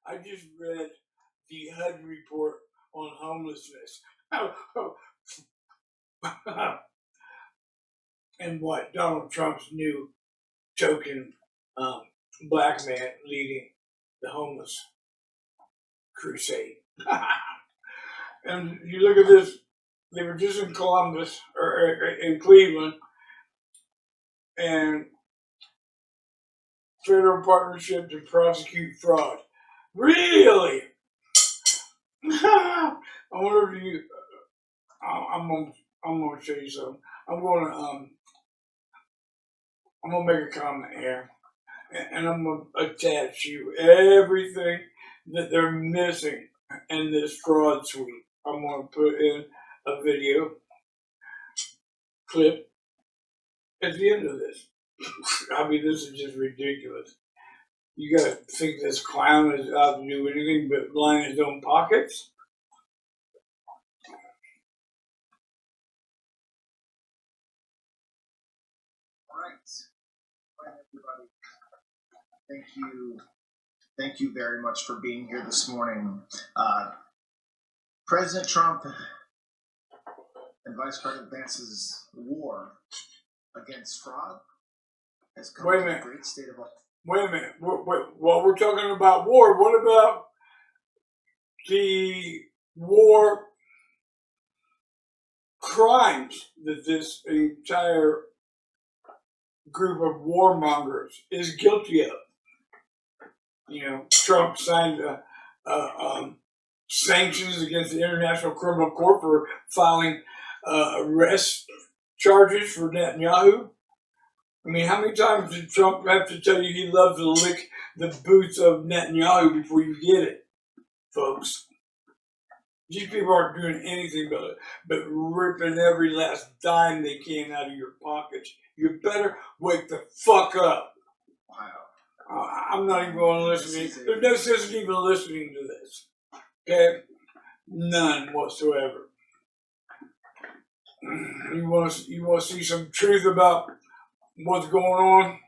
I just read the HUD report on homelessness. And what Donald Trump's new token black man leading the homeless crusade. And you look at this, they were just in Columbus, or in Cleveland, and federal partnership to prosecute fraud. Really? I wonder if you. I'm gonna show you something. I'm gonna make a comment here, and I'm gonna attach you everything that they're missing in this fraud suite. I'm gonna put in a video clip at the end of this. I mean, this is just ridiculous. You gotta think this clown is out to do anything but line his own pockets? All right. Hi, everybody. Thank you very much for being here this morning. President Trump and Vice President Vance's war against fraud has come to a great state of... Wait a minute. While we're talking about war, what about the war crimes that this entire group of warmongers is guilty of? You know, Trump signed sanctions against the International Criminal Court for filing arrest charges for Netanyahu. I mean, how many times did Trump have to tell you he loves to lick the boots of Netanyahu before you get it, folks? These people aren't doing anything but ripping every last dime they can out of your pockets. You better wake the fuck up. Wow. I'm not even going to listen. There's no sense in even listening to this. Okay? None whatsoever. You want to see some truth about what's going on?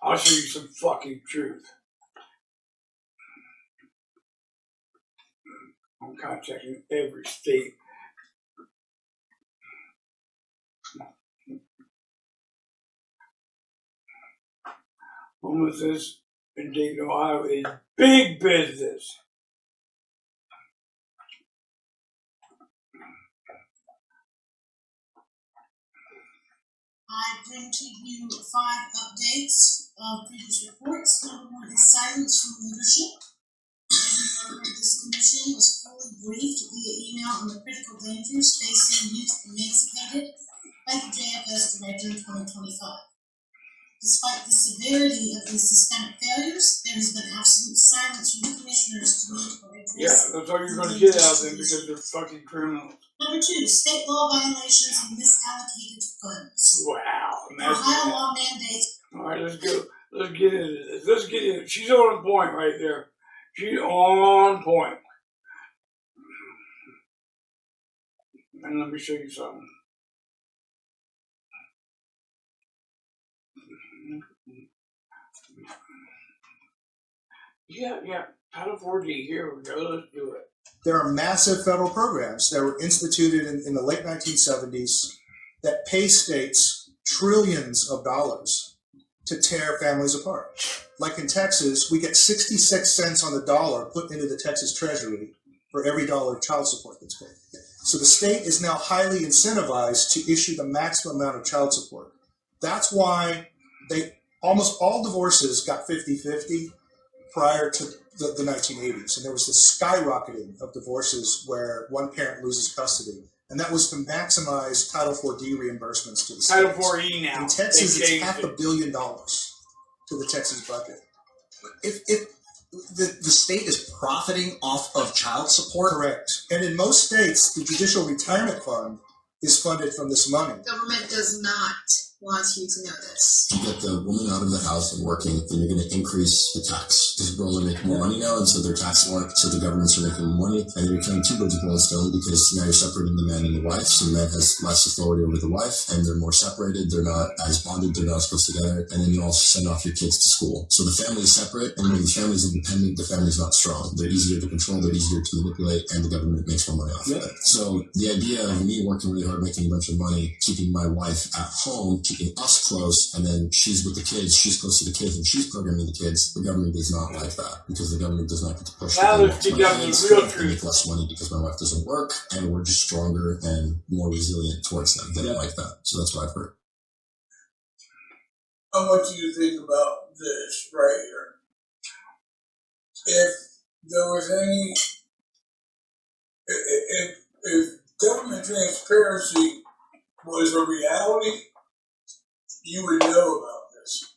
I'll show you some fucking truth. I'm contacting every state. Homelessness in Dayton, Ohio is big business. I bring to you 5 updates of previous reports. Number 1 is silence from leadership. Every member of this commission was fully briefed via email on the critical dangers facing youth emancipated by the JFS Director in 2025. Despite the severity of these systemic failures, there has been absolute silence from the commissioners to meet or address. Yeah, that's all you're going to get out of them because they're fucking criminals. Number 2, state law violations and misallocated funds. Wow. Ohio law mandates. All right, let's go. Let's get into this. Let's get into it. She's on point right there. She's on point. And let me show you something. Yeah. Title 4D. Here we go. Let's do it. There are massive federal programs that were instituted in the late 1970s that pay states trillions of dollars to tear families apart. Like in Texas, we get 66 cents on the dollar put into the Texas Treasury for every dollar of child support that's paid. So the state is now highly incentivized to issue the maximum amount of child support. That's why almost all divorces got 50-50 prior to the 1980s. And there was this skyrocketing of divorces where one parent loses custody. And that was to maximize Title 4D reimbursements to the Title states. 4E now. In Texas, it's $500 million to the Texas budget. If the state is profiting off of child support? Correct. And in most states, the Judicial Retirement Fund is funded from this money. Government does not wants you to know this. You get the woman out of the house and working, then you're going to increase the tax because people are making more money now, and so they're taxing more, so the governments are making more money, and you're killing two birds with one stone because now you're separating the man and the wife, so the man has less authority over the wife, and they're more separated, they're not as bonded, they're not as close together, and then you also send off your kids to school. So the family is separate, and when the family is independent, the family is not strong. They're easier to control, they're easier to manipulate, and the government makes more money off of it. So the idea of me working really hard, making a bunch of money, keeping my wife at home, keeping us close, and then she's with the kids, she's close to the kids, and she's programming the kids. The government does not like that because the government does not get to push. Now let's get down to the real They make less money because my wife doesn't work, and we're just stronger and more resilient towards them. They don't like that, so that's what I've heard. I want you to think about this right here. If there was any, if government transparency was a reality, you would know about this.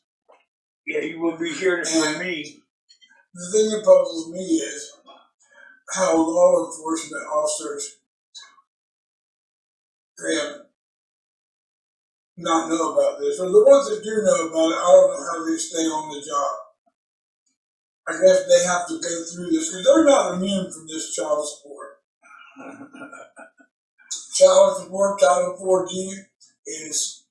Yeah, you would be hearing it from me. The thing that puzzles me is how law enforcement officers can not know about this. Or the ones that do know about it, I don't know how they stay on the job. I guess they have to go through this because they're not immune from this child support. Child support, Title 4D is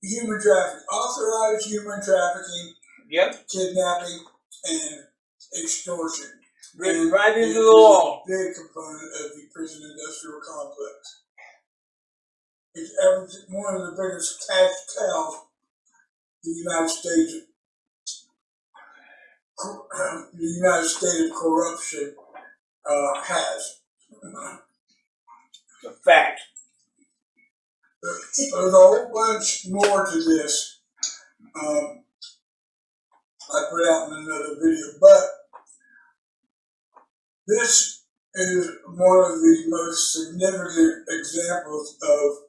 human trafficking, authorized human trafficking, kidnapping, and extortion. Written right into the law. A big component of the prison industrial complex. It's one of the biggest cash cows the United States of corruption has. It's a fact. There's a whole bunch more to this. I put out in another video, but this is one of the most significant examples of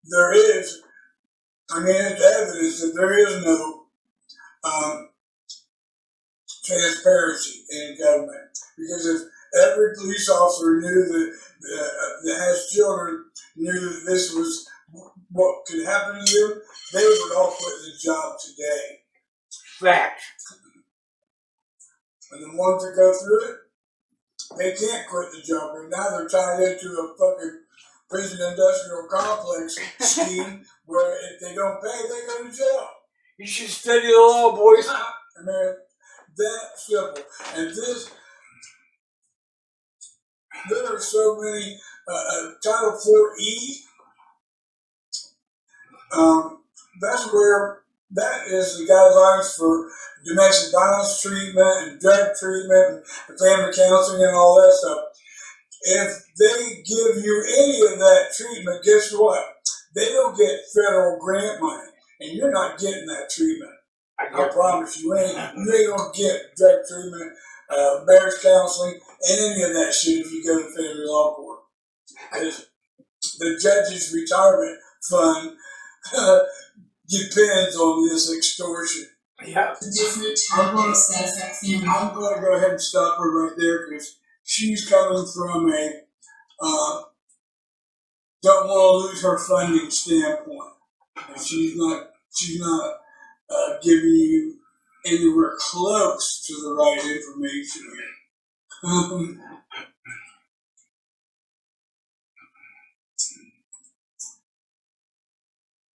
it's evidence that there is no transparency in government. Because if every police officer knew that has children knew that this was what could happen to them, they would all quit the job today. Fact. And the ones that go through it, they can't quit the job. And now they're tied into a fucking prison industrial complex scheme where if they don't pay, they go to jail. You should study the law, boys. I mean, that simple. And there are so many, Title 4E, that is the guidelines for domestic violence treatment and drug treatment and family counseling and all that stuff. If they give you any of that treatment, guess what? They don't get federal grant money, and you're not getting that treatment. I promise you ain't gonna get drug treatment, marriage counseling, and any of that shit if you go to family law court. The judge's retirement fund depends on this extortion. Yeah. Different topics that affect family. I'm going to go ahead and stop her right there because she's coming from a don't want to lose her funding standpoint. And she's not giving you anywhere close to the right information here.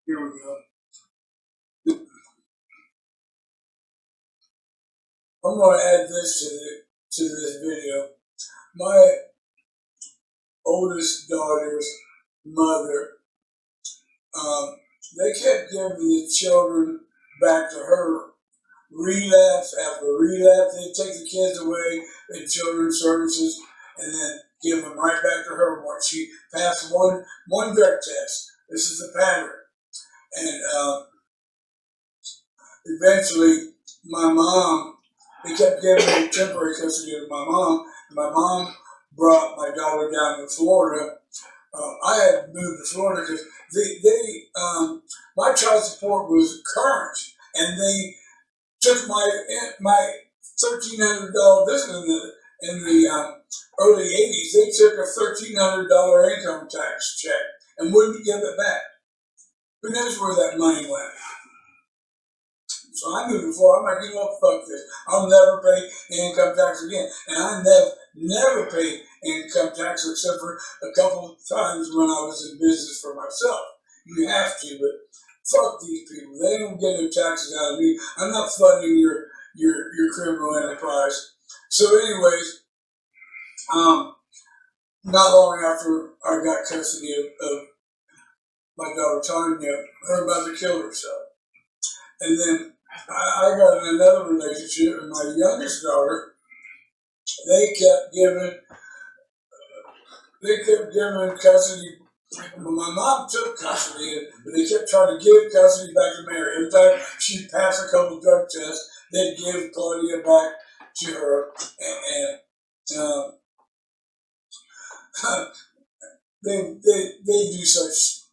Here we go. I'm going to add this to this video. My oldest daughter's mother, they kept giving the children back to her relapse after relapse. They'd take the kids away in children's services and then give them right back to her once she passed one drug test. This is the pattern. And eventually, my mom, they kept giving me temporary custody of my mom. And my mom brought my daughter down to Florida. I had moved to Florida because my child support was current, and they took my $1,300 visit in the early 80s, they took a $1,300 income tax check and wouldn't give it back. Who knows where that money went? So I knew before, I'm like, you know what, fuck this. I'll never pay income tax again. And I never paid income tax except for a couple of times when I was in business for myself. You have to, but fuck these people. They don't get no taxes out of me. I'm not funding your criminal enterprise. So anyways, not long after I got custody of my daughter Tanya, her mother killed herself. And then I got in another relationship with my youngest daughter. They kept giving custody. Well, my mom took custody, but they kept trying to give custody back to Mary. Every time she'd pass a couple drug tests, they'd give Claudia back to her, and they do such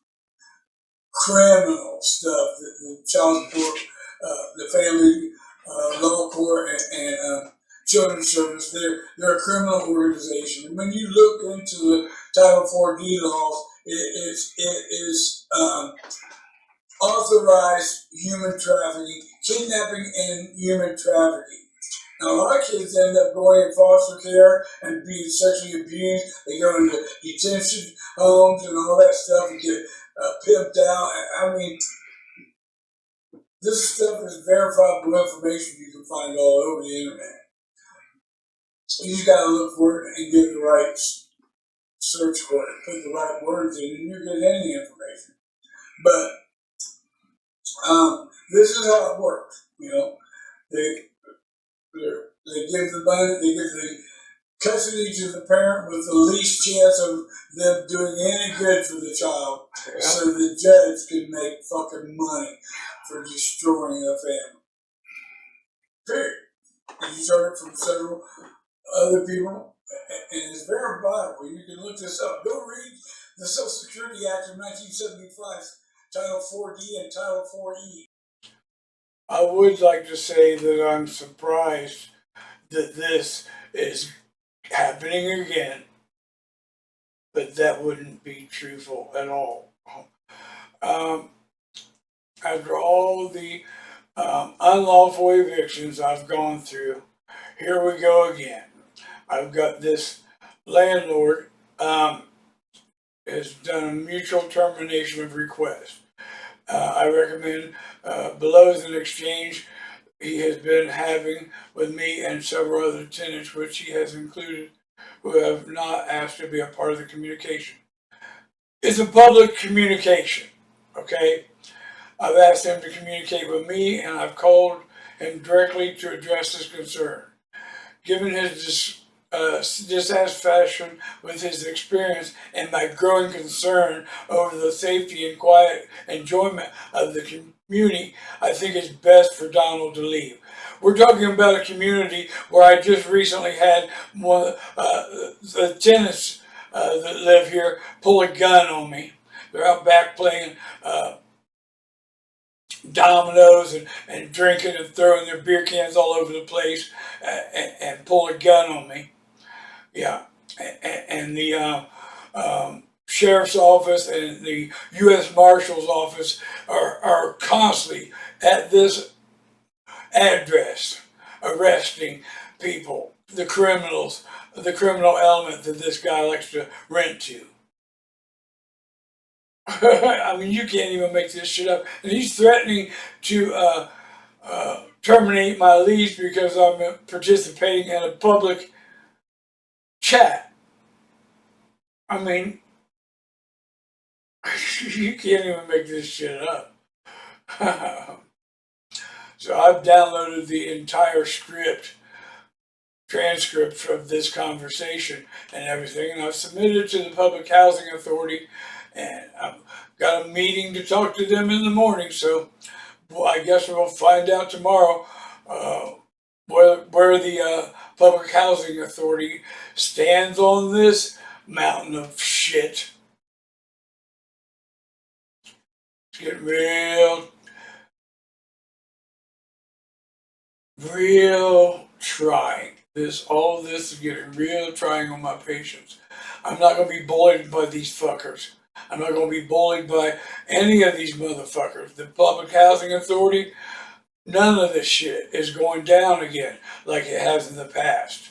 criminal stuff that the child support, the family law court, and children's service. They're a criminal organization. And when you look into the Title 4D laws, it is authorized human trafficking, kidnapping, and human trafficking. Now, a lot of kids end up going in foster care and being sexually abused. They go into detention homes and all that stuff and get pimped out. I mean, this stuff is verifiable information you can find all over the internet. You just got to look for it and get the right search for it, put the right words in, and you get any information. But this is how it works. You know, they give the money, they give the custody to the parent with the least chance of them doing any good for the child, so the judge can make fucking money for destroying a family. Period. And you heard it from several other people, and it's verifiable. You can look this up. Go read the Social Security Act of 1975, Title 4D and Title 4E. I would like to say that I'm surprised that this is happening again, but that wouldn't be truthful at all. After all the unlawful evictions I've gone through, here we go again. I've got this landlord has done a mutual termination of request. I recommend below is an exchange he has been having with me and several other tenants, which he has included, who have not asked to be a part of the communication. It's a public communication, okay? I've asked him to communicate with me, and I've called him directly to address his concern. Given his dissatisfaction with his experience and my growing concern over the safety and quiet enjoyment of the community, I think it's best for Donald to leave. We're talking about a community where I just recently had one the tenants that live here pull a gun on me. They're out back playing dominoes and drinking and throwing their beer cans all over the place and pull a gun on me. Yeah, and the sheriff's office and the U.S. Marshal's office are constantly at this address arresting people, the criminals, the criminal element that this guy likes to rent to. I mean, you can't even make this shit up. And he's threatening to terminate my lease because I'm participating in a public chat. I mean, you can't even make this shit up. So I've downloaded the entire transcript of this conversation and everything, and I've submitted it to the Public Housing Authority, and I've got a meeting to talk to them in the morning, so I guess we'll find out tomorrow where the Public Housing Authority stands on this mountain of shit. It's getting real trying. All of this is getting real trying on my patience. I'm not gonna be bullied by these fuckers. I'm not gonna be bullied by any of these motherfuckers. The Public Housing Authority, none of this shit is going down again like it has in the past.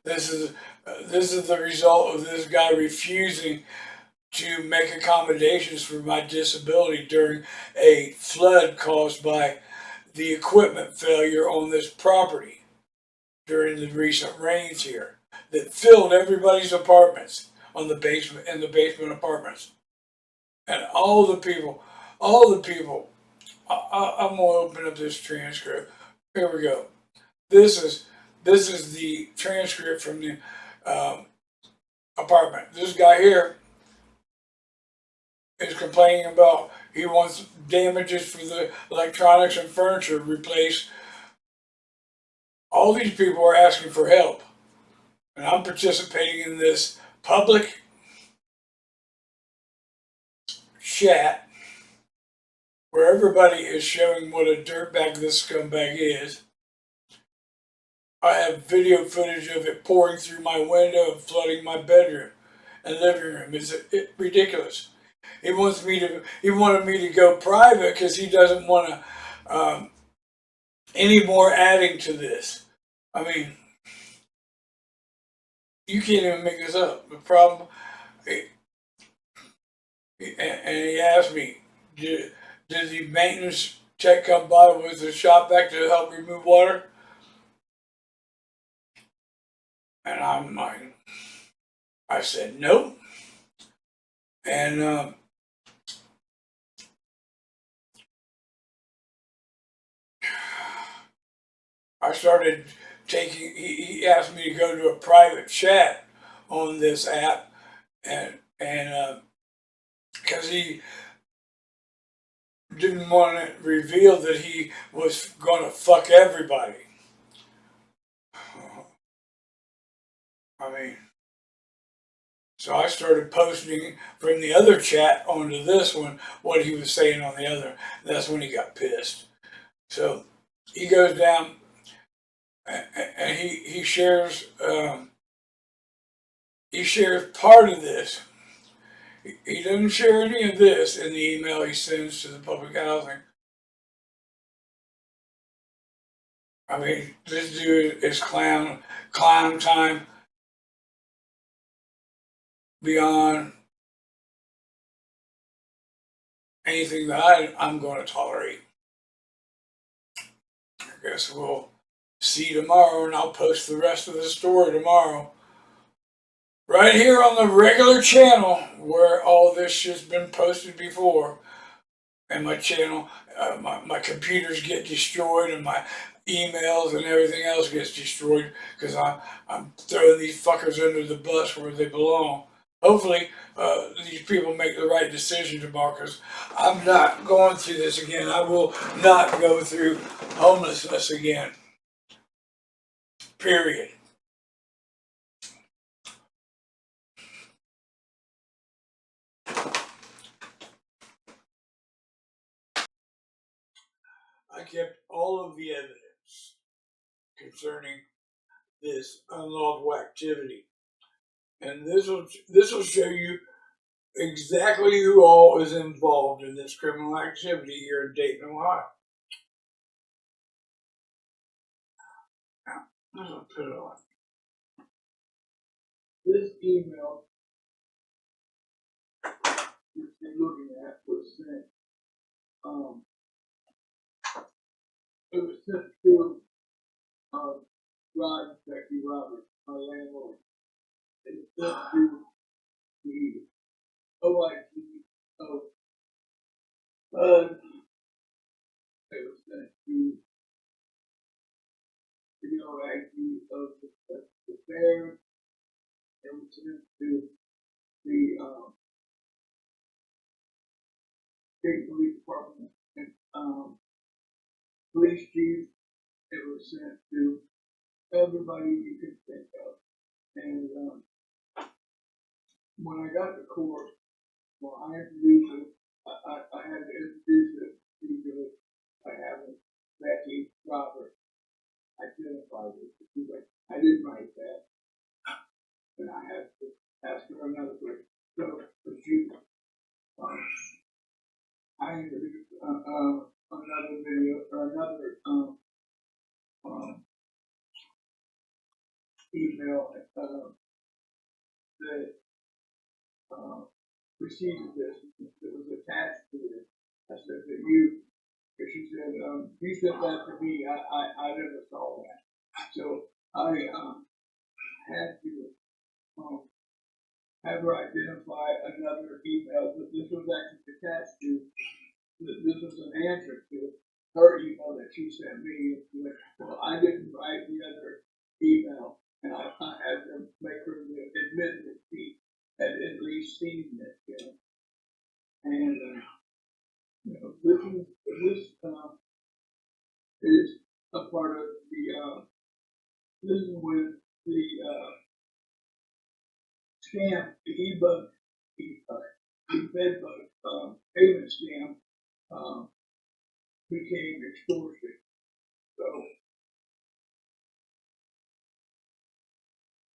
This is the result of this guy refusing to make accommodations for my disability during a flood caused by the equipment failure on this property during the recent rains here that filled everybody's apartments on the basement and the basement apartments. And all the people, I'm gonna open up this transcript. Here we go. This is the transcript from the apartment. This guy here is complaining about he wants damages for the electronics and furniture replaced. All these people are asking for help, and I'm participating in this public chat where everybody is showing what a dirtbag this scumbag is. I have video footage of it pouring through my window and flooding my bedroom and living room. It's ridiculous. He wanted me to go private because he doesn't want to any more adding to this. I mean, you can't even make this up. The problem, and he asked me, did the maintenance tech come by with the shop vac to help remove water? And I'm like, I said nope. And I started taking. He asked me to go to a private chat on this app, and because he didn't want to reveal that he was going to fuck everybody. I mean, so I started posting from the other chat onto this one what he was saying on the other. That's when he got pissed. So he goes down and he shares part of this. He doesn't share any of this in the email he sends to the public housing. I mean, this dude is clown time beyond anything that I'm going to tolerate. I guess we'll see tomorrow, and I'll post the rest of the story tomorrow. Right here on the regular channel where all this shit's been posted before. And my channel, my computers get destroyed and my emails and everything else gets destroyed because I'm throwing these fuckers under the bus where they belong. Hopefully, these people make the right decision tomorrow because I'm not going through this again. I will not go through homelessness again. Period. I kept all of the evidence concerning this unlawful activity. And this will show you exactly who all is involved in this criminal activity here in Dayton, Ohio. Now, I'm going to put it on. This email that you're looking at was sent, it was sent to Rod and Becky Roberts, my landlord. It was sent to the OIG of it was sent to the OIG of the fair. It was sent to the state police department and police chief. It was sent to everybody you could think of. And when I got to court, well, I introduced I had to introduce it to by having Becky Robert identify this. I didn't write that, and I had to ask her another question. So, for you, I introduced another video or another email that preceded this, that was attached to this. I said that because she said, you sent that to me, I never saw that. So I had to have her identify another email that this was actually attached to. This was an answer to her email that she sent me. Well, I didn't write the other email, and I had to make her admit that she had at least seen it, you know. And you know, this is a part of the this is when the scam, the e-bug, the bedbug payment scam became extortion. So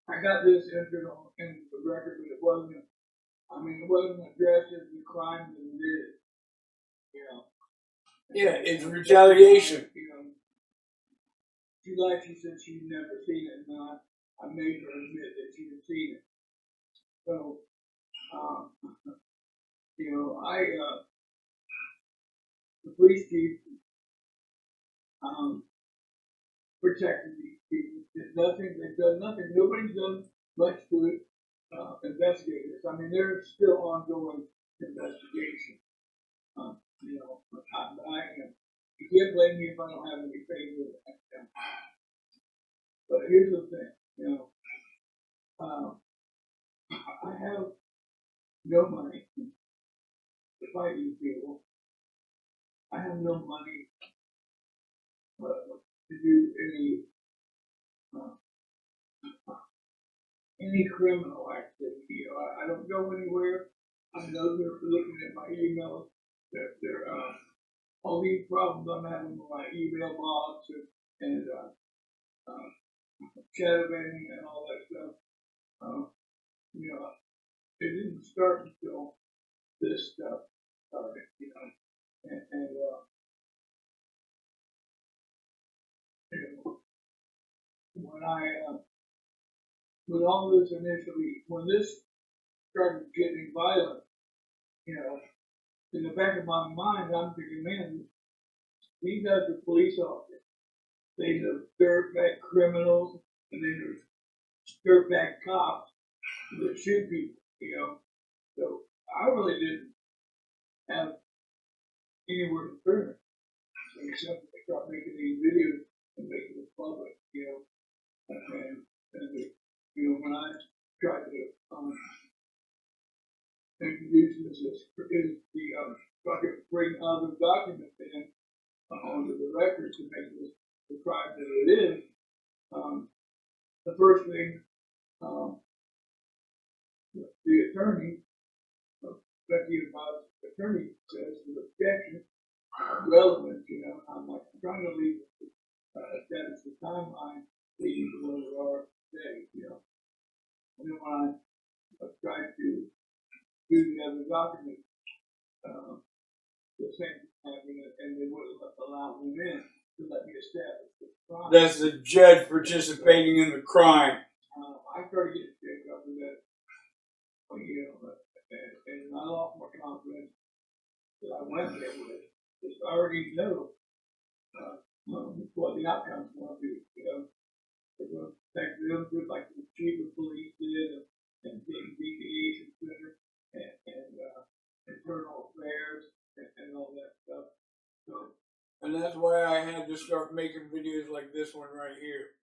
I got this entered on in the record, but it wasn't addressed as the crime that it is. You know. Yeah, it's retaliation. You know, she said she'd never seen it, and I made her admit that she had seen it. So, you know, the police chief, protected these people. They've done nothing. Nobody's done much to investigate this. I mean, there's still ongoing investigation. You know, you can't blame me if I don't have any faith in it. But here's the thing, you know, I have no money to fight these people. I have no money to do any criminal activity. You know, I don't go anywhere. I know they're looking at my emails. They're all these problems I'm having with my email logs and shadow banning and all that stuff. You know, it didn't start until this stuff started. You know, and you know, when all this initially, when this started getting violent, you know, in the back of my mind, I'm thinking, man, these guys are police officers. They are dirtbag criminals, and then there's dirtbag cops that shoot people, you know. So I really didn't have anywhere to turn, except to start making these videos and making it public, you know. And you know, when I tried to introduce this is the bring other documents in onto the record to make this the crime that it is. The first thing, the attorney, Becky Bob's attorney says the objection relevant. You know, I'm trying to leave that is the timeline leading to where we are today. You know, and then when I tried to do the other document, the same thing happened, and they wouldn't allow me in to let me establish the crime. That's the judge participating in the crime. I started getting shaked up with that, you know, and I lost my confidence that I went there with. Because I already know what the outcome's going to be. You know, they're going to protect them just like the chief of police did, and the mediation center, and internal affairs, and all that stuff. So, and that's why I had to start making videos like this one right here.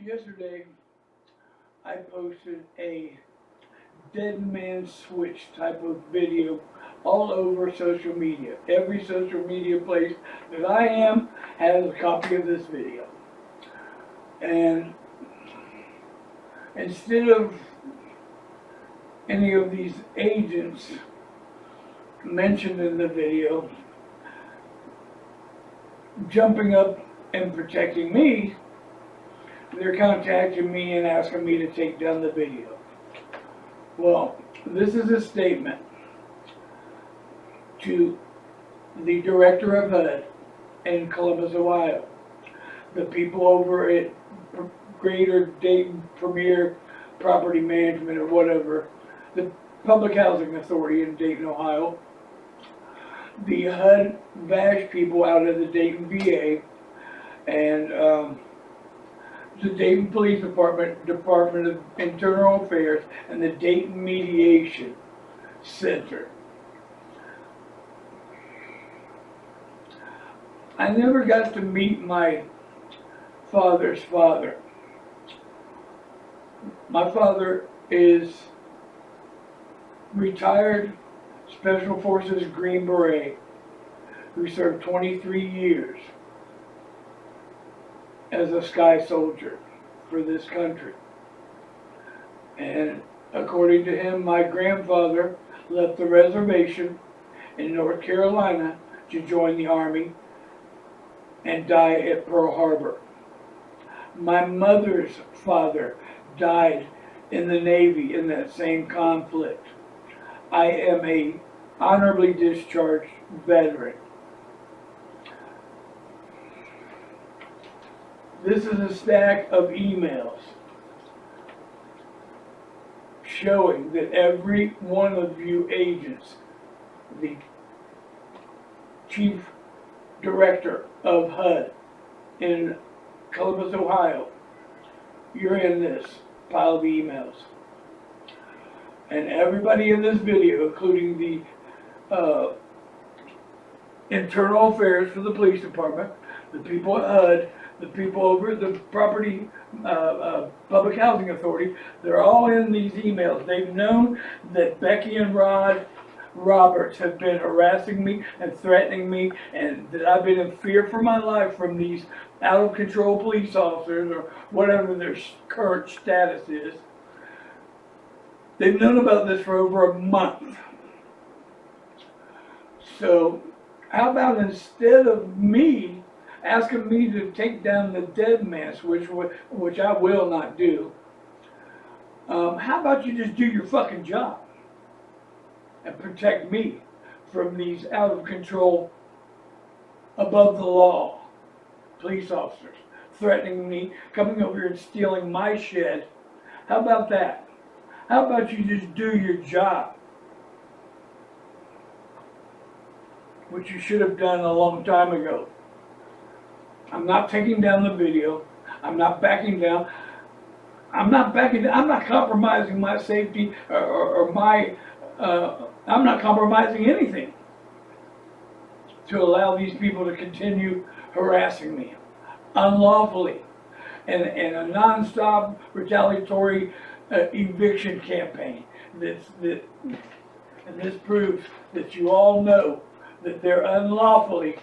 Yesterday, I posted a dead man switch type of video all over social media. Every social media place that I am has a copy of this video. And instead of any of these agents mentioned in the video jumping up and protecting me, they're contacting me and asking me to take down the video. Well, this is a statement to the director of HUD in Columbus, Ohio, the people over at Greater Dayton Premier Property Management or whatever, the Public Housing Authority in Dayton, Ohio, the HUD VASH people out of the Dayton VA, and the Dayton Police Department, Department of Internal Affairs, and the Dayton Mediation Center. I never got to meet my father's father. My father is retired Special Forces Green Beret who served 23 years as a sky soldier for this country. And according to him, my grandfather left the reservation in North Carolina to join the Army and die at Pearl Harbor. My mother's father died in the Navy in that same conflict. I am a honorably discharged veteran. This is a stack of emails showing that every one of you agents, the chief director of HUD in Columbus, Ohio, you're in this pile of emails. And everybody in this video, including the internal affairs for the police department, the people at HUD, the people over at the property, public housing authority, they're all in these emails. They've known that Becky and Rod Roberts have been harassing me and threatening me, and that I've been in fear for my life from these out of control police officers or whatever their current status is. They've known about this for over a month. So how about instead of me asking me to take down the dead man's, which I will not do, how about you just do your fucking job and protect me from these out of control, above the law police officers threatening me, coming over here and stealing my shed? How about that? How about you just do your job? Which you should have done a long time ago. I'm not taking down the video. I'm not backing down. I'm not compromising my safety or my, I'm not compromising anything to allow these people to continue harassing me unlawfully and a non-stop retaliatory eviction campaign. And this proves that you all know that they're unlawfully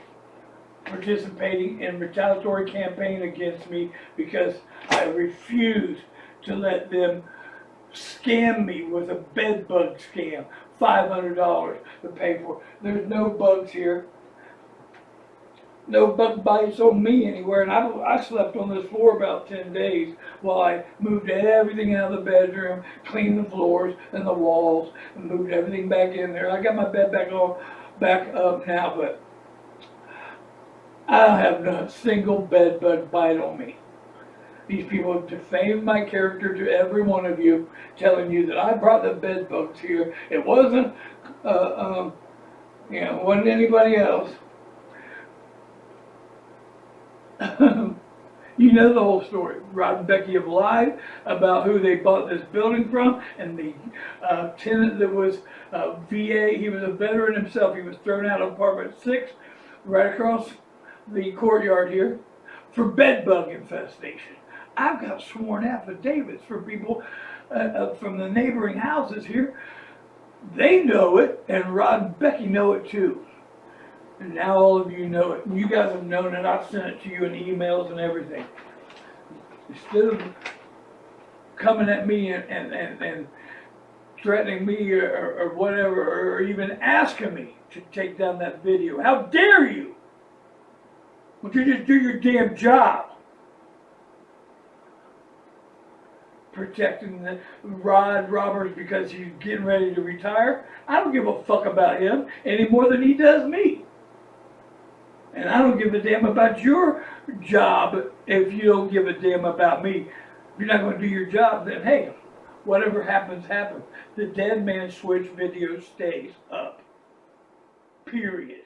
participating in retaliatory campaign against me because I refuse to let them scam me with a bed bug scam, $500 to pay for. There's no bugs here. No bug bites on me anywhere, and I slept on this floor about 10 days while I moved everything out of the bedroom, cleaned the floors and the walls, and moved everything back in there. I got my bed back up now, but I don't have not a single bed bug bite on me. These people have defamed my character to every one of you, telling you that I brought the bed bugs here. It wasn't, it wasn't anybody else. You know the whole story. Rod and Becky have lied about who they bought this building from, and the tenant that was VA, he was a veteran himself. He was thrown out of apartment 6 right across the courtyard here for bed bug infestation. I've got sworn affidavits for people from the neighboring houses here. They know it, and Rod and Becky know it too. And now all of you know it. You guys have known it. I've sent it to you in emails and everything. Instead of coming at me and threatening me or whatever, or even asking me to take down that video. How dare you? Why don't you just do your damn job? Protecting the Rod Roberts because he's getting ready to retire. I don't give a fuck about him any more than he does me. And I don't give a damn about your job if you don't give a damn about me. If you're not going to do your job, then hey, whatever happens, happens. The Dead Man Switch video stays up. Period.